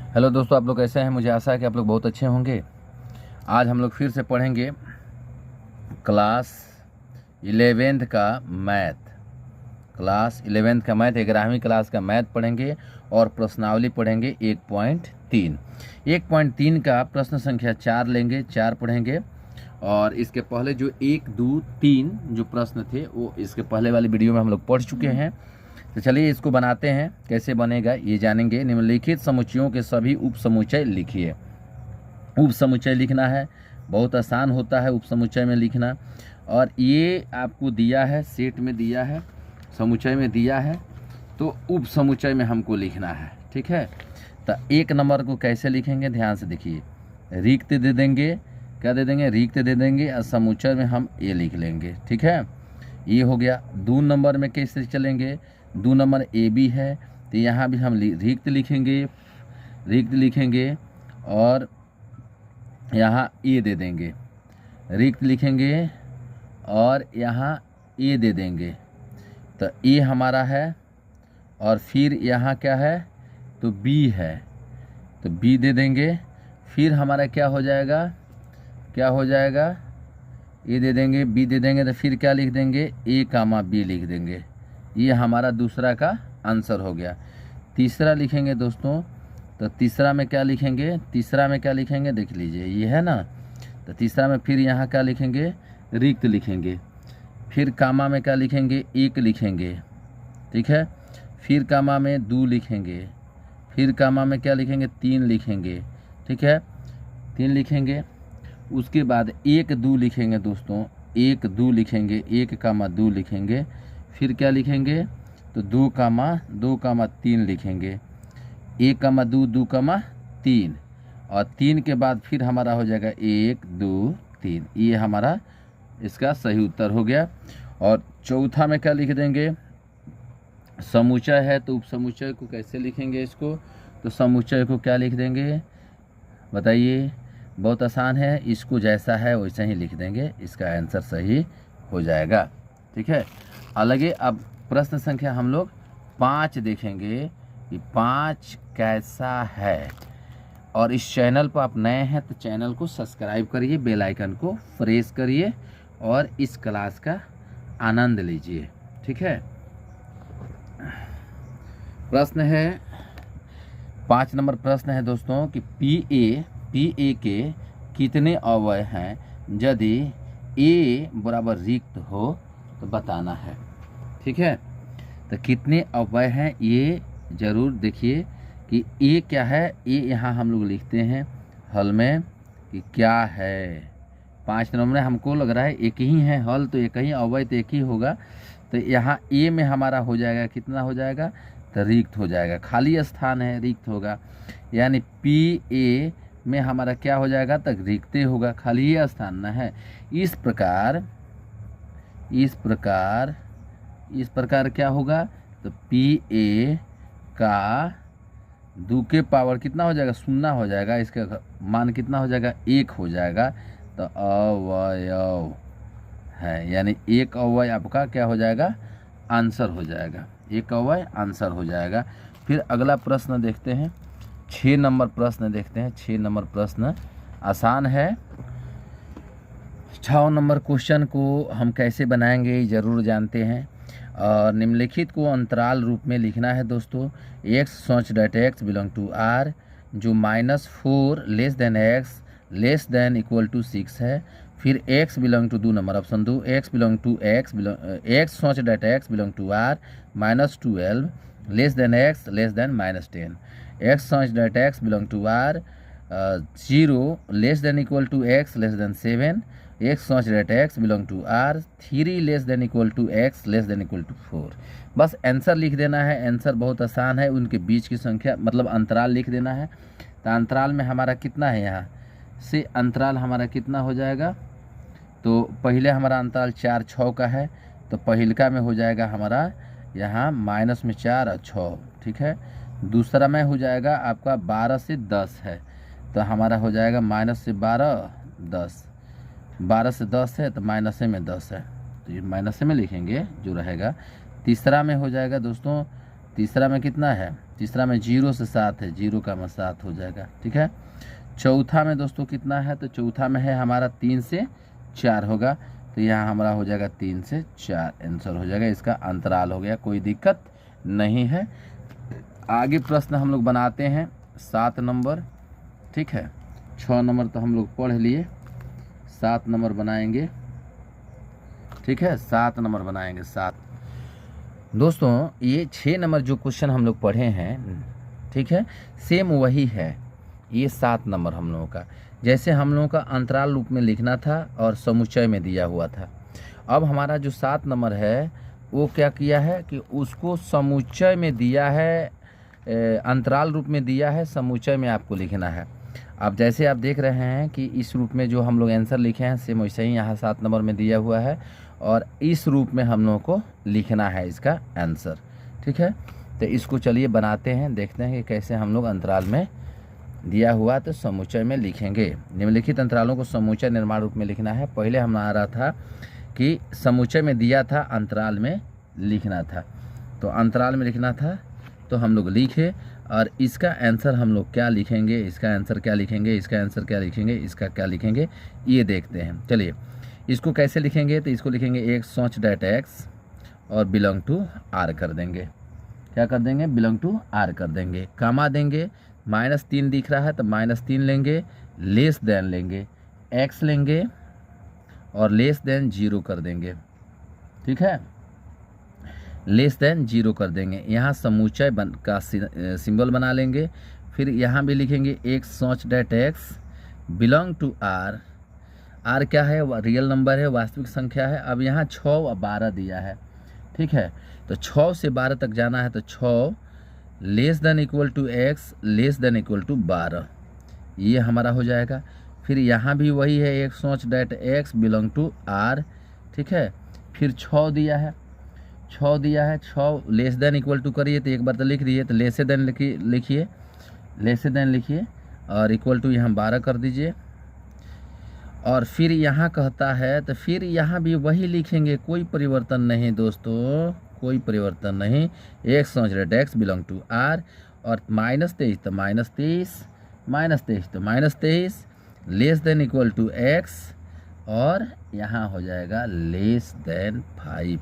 Hello दोस्तों, आप लोग कैसे हैं। मुझे आशा है कि आप लोग बहुत अच्छे होंगे। आज हम लोग फिर से पढ़ेंगे क्लास 11th का मैथ। क्लास 11th का मैथ 11वीं क्लास का मैथ पढ़ेंगे और प्रश्नावली पढ़ेंगे 1.3। 1.3 का प्रश्न संख्या 4 लेंगे, 4 पढ़ेंगे। और इसके पहले जो 1, 2, 3 जो प्रश्न थे वो इसके पहले वाली वीडियो में हम लोग पढ़ चुके हैं। तो चलिए इसको बनाते हैं, कैसे बनेगा ये जानेंगे। निम्नलिखित समुच्चयों के सभी उप समुच्चय लिखिए। उप समुच्चय लिखना है, बहुत आसान होता है उप समुच्चय में लिखना। और ये आपको दिया है, सेट में दिया है, समुच्चय में दिया है, तो उप समुच्चय में हमको लिखना है। ठीक है, तो 1 नंबर को कैसे लिखेंगे ध्यान से देखिए। रिक्त दे देंगे, क्या दे देंगे, रिक्त दे देंगे और समुच्चय में हम ए लिख लेंगे। ठीक है, ये हो गया। 2 नंबर में कैसे चलेंगे, 2 नंबर ए बी है तो यहाँ भी हम रिक्त लिखेंगे, रिक्त लिखेंगे और यहाँ ए दे देंगे, रिक्त लिखेंगे और यहाँ ए दे देंगे। तो ए हमारा है और फिर यहाँ क्या है, तो बी है, तो बी दे देंगे। फिर हमारा क्या हो जाएगा, क्या हो जाएगा, ए दे देंगे, बी दे देंगे, तो फिर क्या लिख देंगे, ए कामा बी लिख देंगे। ये हमारा दूसरा का आंसर हो गया। तीसरा लिखेंगे दोस्तों, तो तीसरा में क्या लिखेंगे, तीसरा में क्या लिखेंगे देख लीजिए, ये है ना। तो तीसरा में फिर यहाँ क्या लिखेंगे, रिक्त लिखेंगे। फिर कामा में क्या लिखेंगे, 1 लिखेंगे। ठीक है, फिर कामा में 2 लिखेंगे। फिर कामा में क्या लिखेंगे, 3 लिखेंगे। ठीक है, 3 लिखेंगे। उसके बाद 1, 2 लिखेंगे दोस्तों, 1, 2 लिखेंगे, 1 कामा 2 लिखेंगे। फिर क्या लिखेंगे, तो 2 कामा 3 लिखेंगे। 1 कामा 2, 2 कामा 3 और 3 के बाद फिर हमारा हो जाएगा 1, 2, 3। ये हमारा इसका सही उत्तर हो गया। और चौथा में क्या लिख देंगे, समुच्चय है तो उपसमुच्चय को कैसे लिखेंगे इसको, तो समुच्चय को क्या लिख देंगे बताइए। बहुत आसान है, इसको जैसा है वैसा ही लिख देंगे, इसका आंसर सही हो जाएगा। ठीक है, अलगे अब प्रश्न संख्या हम लोग 5 देखेंगे कि 5 कैसा है। और इस चैनल पर आप नए हैं तो चैनल को सब्सक्राइब करिए, बेल आइकन को प्रेस करिए और इस क्लास का आनंद लीजिए। ठीक है, प्रश्न है 5 नंबर प्रश्न है दोस्तों कि पी ए के कितने अवयव हैं, यदि ए बराबर रिक्त हो तो बताना है। ठीक है, तो कितने अवयव हैं ये ज़रूर देखिए कि ए क्या है। ए यहाँ हम लोग लिखते हैं हल में कि क्या है। 5 नंबर में हमको लग रहा है एक ही है, हल तो एक ही, अवयव तो एक ही होगा। तो यहाँ ए में हमारा हो जाएगा, कितना हो जाएगा, तो रिक्त हो जाएगा, खाली स्थान है, रिक्त होगा। यानी पी ए में हमारा क्या हो जाएगा, तक रिक्ते होगा, खाली स्थान न है। इस प्रकार क्या होगा, तो पी ए का 2 के पावर कितना हो जाएगा, 0 हो जाएगा। इसका मान कितना हो जाएगा, 1 हो जाएगा। तो अवयव है, यानी 1 अवयव आपका क्या हो जाएगा, आंसर हो जाएगा, 1 अवयव आंसर हो जाएगा। फिर अगला प्रश्न देखते हैं, 6 नंबर प्रश्न देखते हैं। 6 नंबर प्रश्न आसान है। 6 नंबर क्वेश्चन को हम कैसे बनाएंगे ज़रूर जानते हैं। और निम्नलिखित को अंतराल रूप में लिखना है दोस्तों। x such that x belong to r, जो -4 less than x less than equal to 6 है। फिर x belong to 2 number option 2, x belong to x such that x belong to r -12 less than x less than -10, x such that x belong to r 0 less than equal to x less than 7, x such that x belong to r 3 less than equal to x less than equal to 4। बस answer लिख देना है। Answer बहुत आसान है, उनके बीच की संख्या मतलब अंतराल लिख देना है। तो अंतराल में हमारा कितना है, यहाँ से अंतराल हमारा कितना हो जाएगा, तो पहले हमारा अंतराल 4, 6 का है, तो पहिलका में हो जाएगा हमारा यहाँ -4 और 6। ठीक है, दूसरा में हो जाएगा आपका 12 से 10 है, तो हमारा हो जाएगा -12 10, 12 से 10 है तो माइनसे में 10 है, तो ये माइनसे में लिखेंगे जो रहेगा। तीसरा में हो जाएगा दोस्तों, तीसरा में कितना है, तीसरा में 0 से 7 है, 0 का में 7 हो जाएगा। ठीक है, चौथा में दोस्तों कितना है, तो चौथा में है हमारा 3 से 4 होगा, तो यहाँ हमारा हो जाएगा 3 से 4 आंसर हो जाएगा। इसका अंतराल हो गया, कोई दिक्कत नहीं है। आगे प्रश्न हम लोग बनाते हैं 7 नंबर। ठीक है, 6 नंबर तो हम लोग पढ़ लिए, 7 नंबर बनाएंगे। ठीक है, 7 नंबर बनाएंगे। 7 दोस्तों, ये 6 नंबर जो क्वेश्चन हम लोग पढ़े हैं, ठीक है, सेम वही है ये 7 नंबर हम लोगों का। जैसे हम लोगों का अंतराल रूप में लिखना था और समुच्चय में दिया हुआ था। अब हमारा जो 7 नंबर है वो क्या किया है कि उसको समुच्चय में दिया है, अंतराल रूप में दिया है, समुच्चय में आपको लिखना है। अब जैसे आप देख रहे हैं कि इस रूप में जो हम लोग आंसर लिखे हैं सेम वैसे ही यहाँ 7 नंबर में दिया हुआ है और इस रूप में हम लोगों को लिखना है इसका आंसर। ठीक है, तो इसको चलिए बनाते हैं, देखते हैं कि कैसे हम लोग अंतराल में दिया हुआ तो समुच्चय में लिखेंगे। निम्नलिखित अंतरालों को समुच्चय निर्माण रूप में लिखना है। पहले हम आ रहा था कि समुच्चय में दिया था, अंतराल में लिखना था, तो अंतराल में लिखना था तो हम लोग लिखे और इसका आंसर हम लोग क्या लिखेंगे, इसका आंसर क्या लिखेंगे, इसका आंसर क्या लिखेंगे, इसका क्या लिखेंगे, ये देखते हैं। चलिए इसको कैसे लिखेंगे, तो इसको लिखेंगे एक सोच डैट एक्स और बिलोंग टू आर कर देंगे। क्या कर देंगे, बिलोंग टू आर कर देंगे, कामा देंगे, -3 दिख रहा है तो -3 लेंगे, लेस देन लेंगे, एक्स लेंगे और लेस देन 0 कर देंगे। ठीक है, लेस देन 0 कर देंगे। यहाँ समुच्चय का सिंबल बना लेंगे। फिर यहाँ भी लिखेंगे एक such that x belong to R. R क्या है, रियल नंबर है, वास्तविक संख्या है। अब यहाँ 6 और 12 दिया है। ठीक है, तो 6 से 12 तक जाना है तो 6 less than equal to x less than equal to 12, ये हमारा हो जाएगा। फिर यहाँ भी वही है, एक such that x belong to R. ठीक है, फिर 6 दिया है, 6 दिया है, 6 लेस देन इक्वल टू करिए तो एक बार तो लिख दिए, तो लेसे देन लिखिए, लेसे देन लिखिए और इक्वल टू यहाँ 12 कर दीजिए। और फिर यहाँ कहता है तो फिर यहाँ भी वही लिखेंगे, कोई परिवर्तन नहीं दोस्तों, कोई परिवर्तन नहीं। एक such that x belong to R और -23 तो -23, -23 तो -23, less than equal to x और यहाँ हो जाएगा लेस देन 5।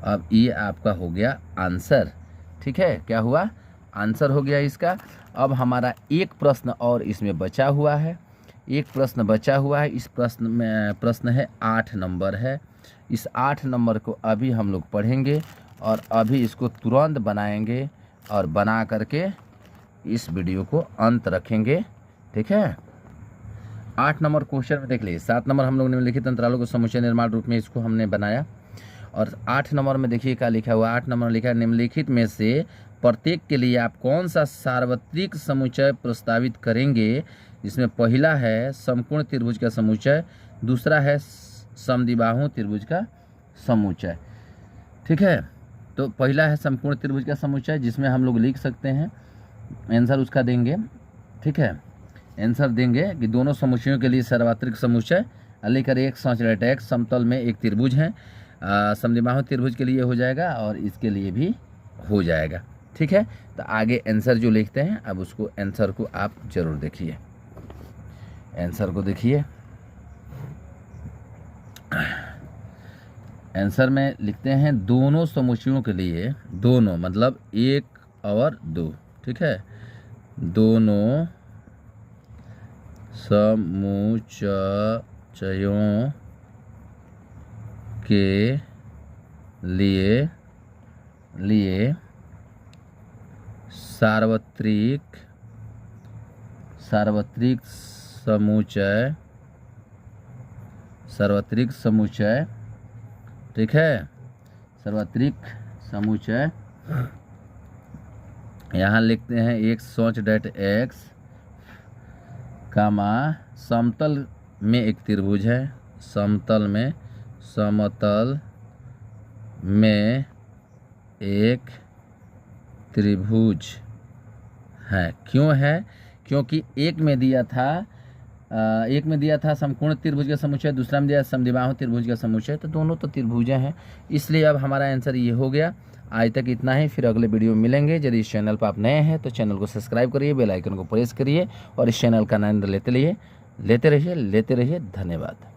अब ये आपका हो गया आंसर। ठीक है, क्या हुआ, आंसर हो गया इसका। अब हमारा एक प्रश्न और इसमें बचा हुआ है, एक प्रश्न बचा हुआ है। इस प्रश्न में प्रश्न है 8 नंबर है। इस 8 नंबर को अभी हम लोग पढ़ेंगे और अभी इसको तुरंत बनाएंगे और बना करके इस वीडियो को अंत रखेंगे। ठीक है, 8 नंबर क्वेश्चन में देख लीजिए। 7 नंबर हम लोग निम्नलिखित अंतरालों को समुच्चय निर्माण रूप में इसको हमने बनाया और 8 नंबर में देखिए क्या लिखा हुआ। 8 नंबर में लिखा है निम्नलिखित में से प्रत्येक के लिए आप कौन सा सार्वत्रिक समुच्चय प्रस्तावित करेंगे, जिसमें पहला है समकोण त्रिभुज का समुच्चय, दूसरा है समद्विबाहु त्रिभुज का समुच्चय। ठीक है, तो पहला है समकोण त्रिभुज का समुच्चय, जिसमें हम लोग लिख सकते हैं आंसर उसका देंगे। ठीक है, आंसर देंगे कि दोनों समुच्चयों के लिए सार्वत्रिक समुच्चय लेकर एक सोच डैट एक्स समतल में एक त्रिभुज है, समद्विबाहु त्रिभुज के लिए हो जाएगा और इसके लिए भी हो जाएगा। ठीक है, तो आगे आंसर जो लिखते हैं, अब उसको आंसर को आप जरूर देखिए, आंसर को देखिए। आंसर में लिखते हैं दोनों समुच्चयों के लिए, दोनों मतलब 1 और 2। ठीक है, दोनों समुच्चयों के लिए सार्वत्रिक समुच्चय। ठीक है, सार्वत्रिक समुच्चय यहाँ लिखते हैं एक सोच डैट एक्स कामा समतल में एक त्रिभुज है, समतल में एक त्रिभुज है। क्यों है, क्योंकि एक में दिया था समकोण त्रिभुज का समुच्चय, दूसरा में दिया समद्विबाहु त्रिभुज का समुच्चय, तो दोनों तो त्रिभुज हैं, इसलिए अब हमारा आंसर ये हो गया। आज तक इतना ही, फिर अगले वीडियो में मिलेंगे। यदि इस चैनल पर आप नए हैं तो चैनल को सब्सक्राइब करिए, बेल आइकन को प्रेस करिए और इस चैनल का आनंद लेते रहिए। धन्यवाद।